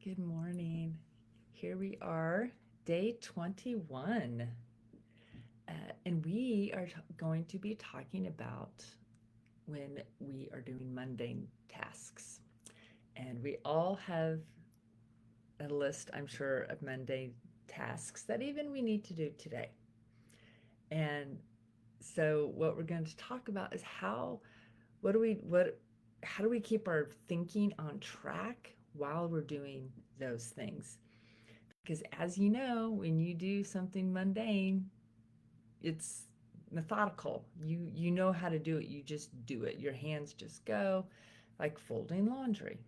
Good morning. Here we are, day 21. Uh, and we are going to be talking about when we are doing mundane tasks. And we all have a list, I'm sure, of mundane tasks that even we need to do today. And so, what we're going to talk about is how do we keep our thinking on track while we're doing those things? Because as you know, when you do something mundane, it's methodical. You know how to do it. You just do it. Your hands just go, like folding laundry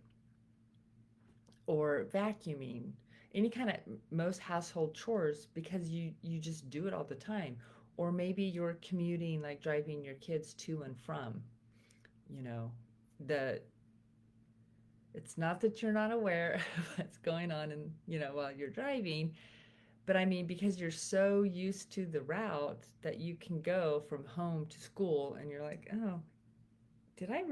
or vacuuming, any kind of most household chores because you just do it all the time. Or maybe you're commuting, like driving your kids to and from. You know, the it's not that you're not aware of what's going on and while you're driving. But I mean, because you're so used to the route that you can go from home to school and you're like, oh, did I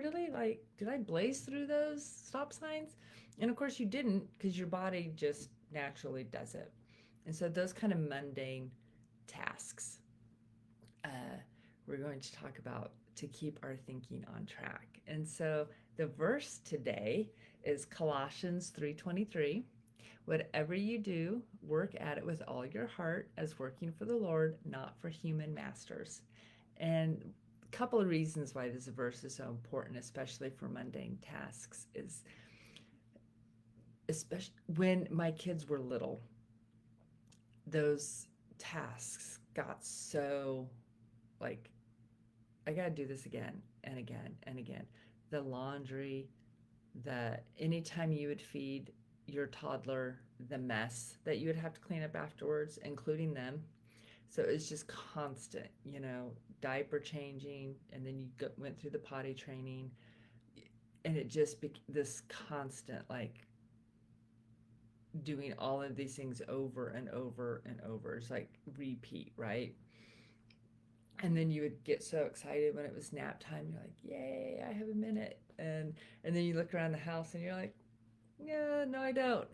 blaze through those stop signs? And of course you didn't because your body just naturally does it. And so those kind of mundane tasks, uh, we're going to talk about to keep our thinking on track. And so the verse today is Colossians 3:23. Whatever you do, work at it with all your heart as working for the Lord, not for human masters. And a couple of reasons why this verse is so important, especially for mundane tasks, is especially when my kids were little, those tasks got so like, I got to do this again and again and again. The laundry, the anytime you would feed your toddler, the mess that you would have to clean up afterwards, including them. So it's just constant, diaper changing, and then went through the potty training, and it just this constant, like, doing all of these things over and over and over. It's like repeat, right? And then you would get so excited when it was nap time. You're like, "Yay, I have a minute!" And then you look around the house and you're like, "Yeah, no, I don't,"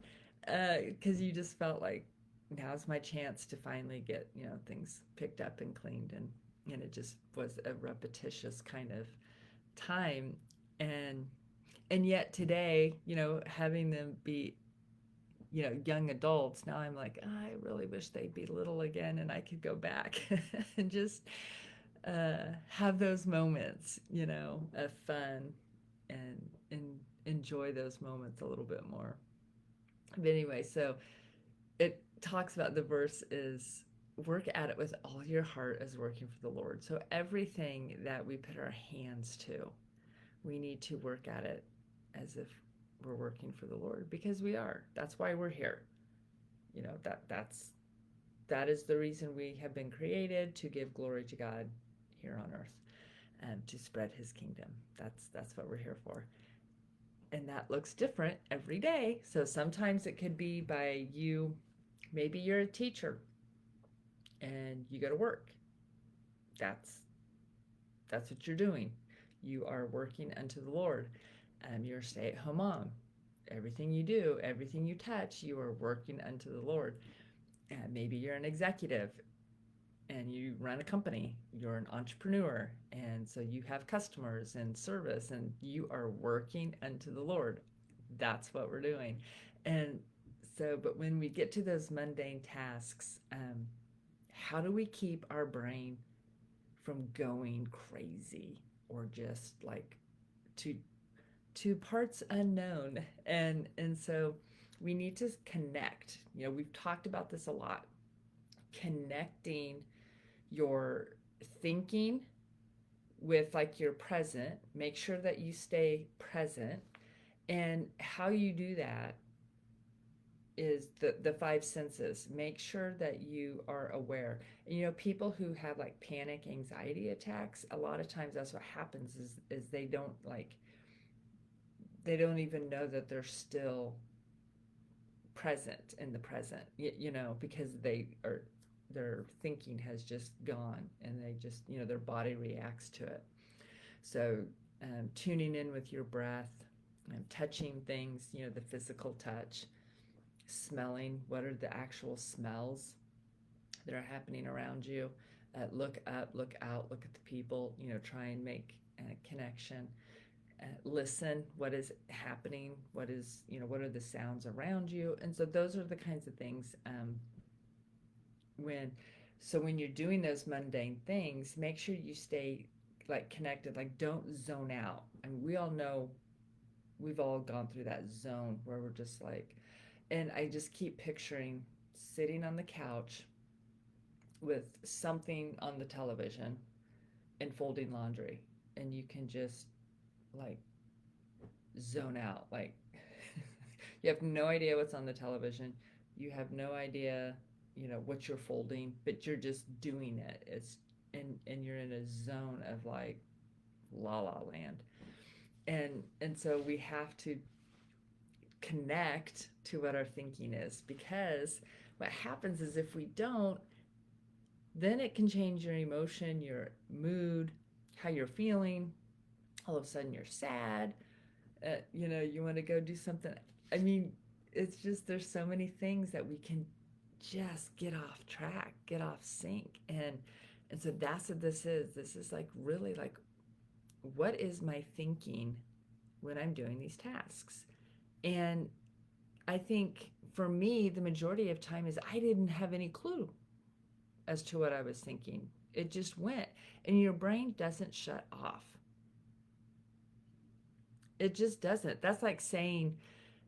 because you just felt like now's my chance to finally get things picked up and cleaned, and it just was a repetitious kind of time, and yet today, having them be young adults, now I'm like, oh, I really wish they'd be little again and I could go back and just have those moments, of fun and enjoy those moments a little bit more. But anyway, so it talks about, the verse is, work at it with all your heart as working for the Lord. So everything that we put our hands to, we need to work at it as if we're working for the Lord, because we are. That's why we're here. That is the reason we have been created, to give glory to God here on earth and to spread his kingdom. That's what we're here for. And that looks different every day. So sometimes it could be by you, maybe you're a teacher and you go to work. That's that's what you're doing. You are working unto the Lord. You're a stay-at-home mom. Everything you do, everything you touch, you are working unto the Lord. Maybe you're an executive and you run a company, you're an entrepreneur, and so you have customers and service, and you are working unto the Lord. That's what we're doing. And so, but when we get to those mundane tasks, how do we keep our brain from going crazy, or just like to parts unknown? And so we need to connect. We've talked about this a lot. Connecting your thinking with, like, your present. Make sure that you stay present. And how you do that is the five senses. Make sure that you are aware. And, people who have like panic anxiety attacks, a lot of times that's what happens, is they don't even know that they're still present in the present, because their thinking has just gone, and they just, their body reacts to it. So tuning in with your breath, touching things, the physical touch, smelling. What are the actual smells that are happening around you? Look up, look out, look at the people, try and make a connection. Listen, what is happening? What are the sounds around you? And so those are the kinds of things when so when you're doing those mundane things, make sure you stay like connected, like don't zone out. And we all know, we've all gone through that zone where we're just like, and I just keep picturing sitting on the couch with something on the television and folding laundry, and you can just like zone out. Like you have no idea what's on the television, you have no idea what you're folding, but you're just doing it. And you're in a zone of like la la land. And so we have to connect to what our thinking is, because what happens is if we don't, then it can change your emotion, your mood, how you're feeling. All of a sudden you're sad. You want to go do something. I mean, it's just, there's so many things that we can just get off track, get off sync. And so that's what this is. This is like really like, what is my thinking when I'm doing these tasks? And I think for me, the majority of time is I didn't have any clue as to what I was thinking. It just went. And your brain doesn't shut off. It just doesn't. That's like saying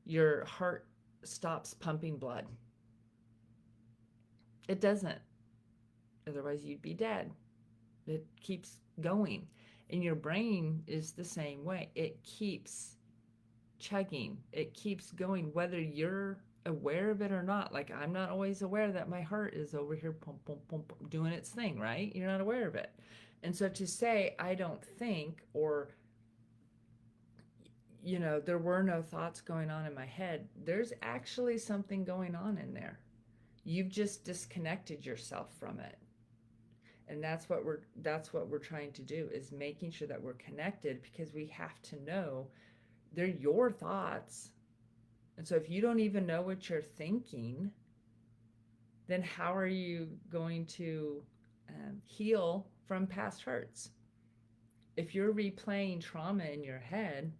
your heart stops pumping blood. It doesn't. Otherwise, you'd be dead. It keeps going. And your brain is the same way. It keeps chugging. It keeps going, whether you're aware of it or not. Like, I'm not always aware that my heart is over here pump, pump, pump, doing its thing, right? You're not aware of it. And so to say, I don't think, or there were no thoughts going on in my head, there's actually something going on in there. You've just disconnected yourself from it. And that's what we're trying to do, is making sure that we're connected, because we have to know they're your thoughts. And so if you don't even know what you're thinking, then how are you going to heal from past hurts? If you're replaying trauma in your head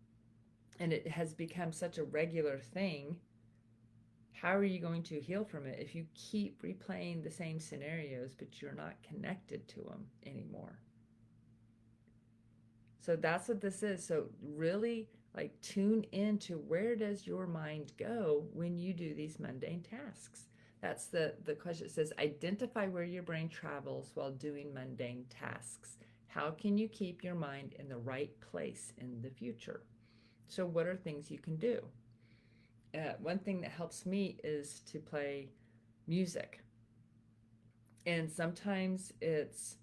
and it has become such a regular thing, how are you going to heal from it if you keep replaying the same scenarios, but you're not connected to them anymore? So that's what this is. So really, like, tune into, where does your mind go when you do these mundane tasks? That's the question. It says, identify where your brain travels while doing mundane tasks. How can you keep your mind in the right place in the future? So what are things you can do? One thing that helps me is to play music. And sometimes it's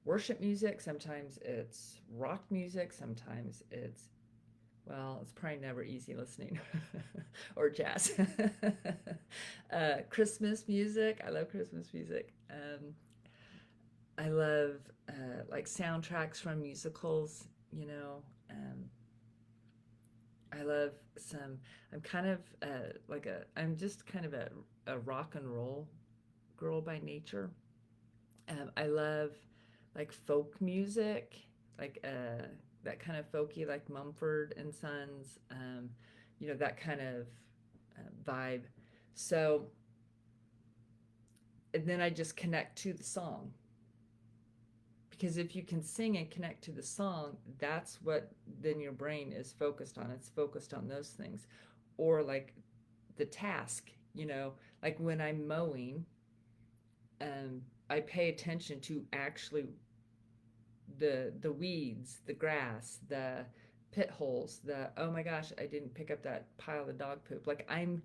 worship music, sometimes it's rock music, sometimes it's probably never easy listening, or jazz. Christmas music. I love Christmas music. I love like soundtracks from musicals, I love some, I'm just kind of a rock and roll girl by nature. I love like folk music, like that kind of folky, like Mumford and Sons, that kind of vibe. So, and then I just connect to the song. Because if you can sing and connect to the song, that's what then your brain is focused on. It's focused on those things. Or like the task, like when I'm mowing, I pay attention to actually the weeds, the grass, the pit holes, oh my gosh, I didn't pick up that pile of dog poop. Like, I'm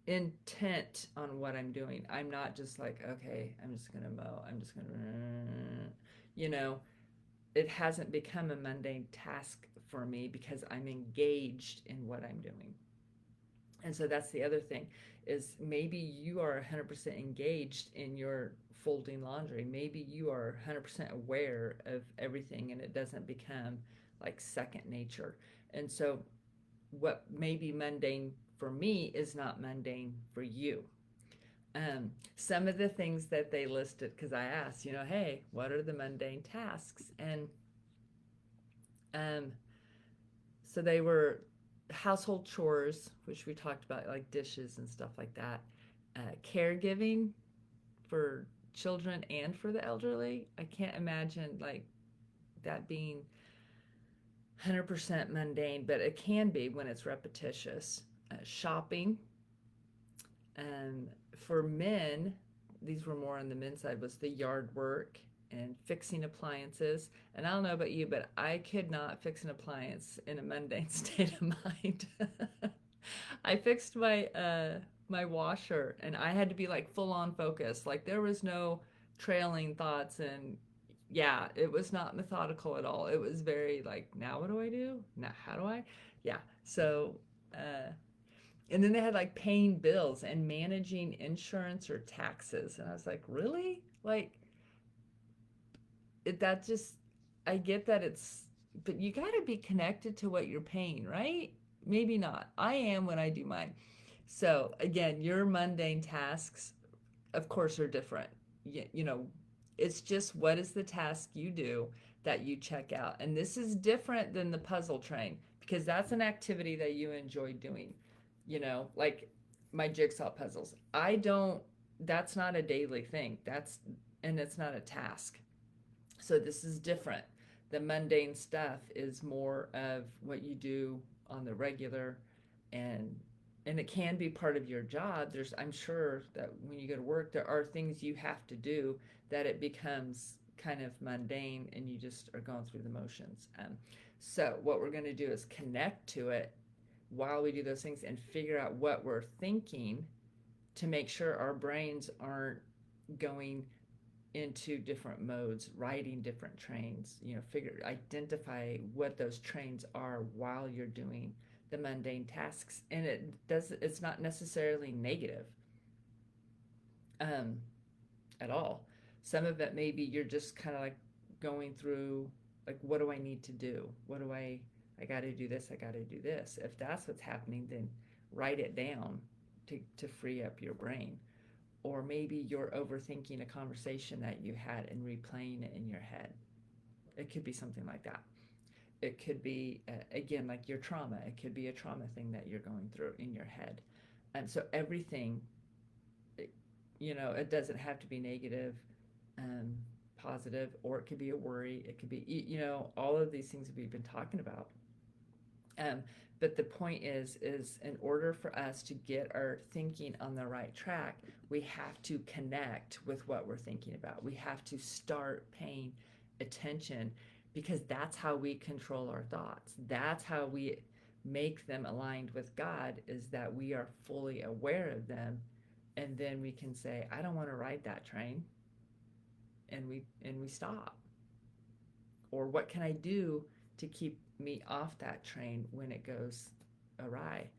intent on what I'm doing. I'm not just like, okay, I'm just gonna mow, I'm just gonna, it hasn't become a mundane task for me because I'm engaged in what I'm doing. And so that's the other thing, is maybe you are 100% engaged in your folding laundry. Maybe you are 100% aware of everything and it doesn't become like second nature. And so what may be mundane for me is not mundane for you. Some of the things that they listed, because I asked, hey, what are the mundane tasks? And so they were household chores, which we talked about, like dishes and stuff like that, caregiving for children and for the elderly. I can't imagine like that being 100% mundane, but it can be when it's repetitious. Shopping. For men, these were more on the men's side, was the yard work and fixing appliances. And I don't know about you, but I could not fix an appliance in a mundane state of mind. I fixed my washer, and I had to be like full on focus. Like there was no trailing thoughts, and yeah, it was not methodical at all. It was very like, now what do I do? Now how do I? Yeah. So and then they had like paying bills and managing insurance or taxes, and I was like, really? Like that just, I get that it's, but you got to be connected to what you're paying, right? Maybe not. I am when I do mine. So again, your mundane tasks, of course, are different. It's just, what is the task you do that you check out? And this is different than the puzzle train, because that's an activity that you enjoy doing. Like my jigsaw puzzles. That's not a daily thing. And it's not a task. So this is different. The mundane stuff is more of what you do on the regular, and it can be part of your job. I'm sure that when you go to work, there are things you have to do that it becomes kind of mundane and you just are going through the motions. So what we're going to do is connect to it while we do those things and figure out what we're thinking to make sure our brains aren't going into different modes, riding different trains. Identify what those trains are while you're doing the mundane tasks. And it's not necessarily negative at all. Some of it maybe you're just kind of like going through, like, what do I need to do? I got to do this, I got to do this. If that's what's happening, then write it down to free up your brain. Or maybe you're overthinking a conversation that you had and replaying it in your head. It could be something like that. It could be, again, like your trauma. It could be a trauma thing that you're going through in your head. And so everything, it doesn't have to be negative, positive, or it could be a worry. It could be, all of these things we've been talking about. But the point is in order for us to get our thinking on the right track, we have to connect with what we're thinking about. We have to start paying attention, because that's how we control our thoughts. That's how we make them aligned with God, is that we are fully aware of them. And then we can say, I don't want to ride that train. And we stop. Or what can I do to keep me off that train when it goes awry?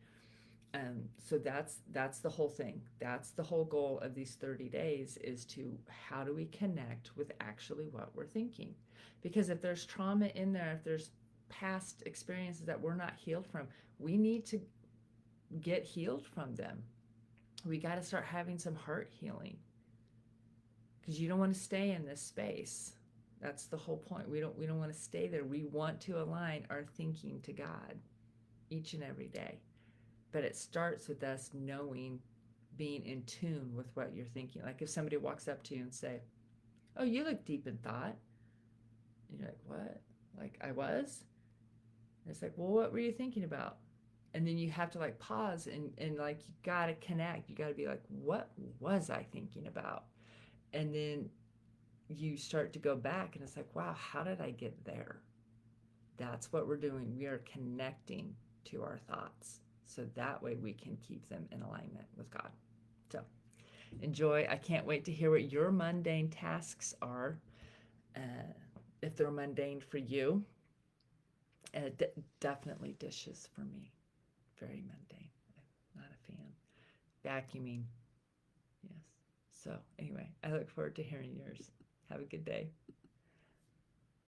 So that's the whole thing. That's the whole goal of these 30 days, is to, how do we connect with actually what we're thinking? Because if there's trauma in there, if there's past experiences that we're not healed from, we need to get healed from them. We got to start having some heart healing, because you don't want to stay in this space. That's the whole point. We don't want to stay there. We want to align our thinking to God each and every day. But it starts with us knowing, being in tune with what you're thinking. Like if somebody walks up to you and say, oh, you look deep in thought. And you're like, what? Like, I was? And it's like, well, what were you thinking about? And then you have to like pause and like, you got to connect. You got to be like, what was I thinking about? And then you start to go back and it's like, wow, how did I get there? That's what we're doing. We are connecting to our thoughts, so that way we can keep them in alignment with God. So enjoy. I can't wait to hear what your mundane tasks are, if they're mundane for you. Definitely dishes for me. Very mundane. I'm not a fan. Vacuuming. Yes. So anyway, I look forward to hearing yours. Have a good day.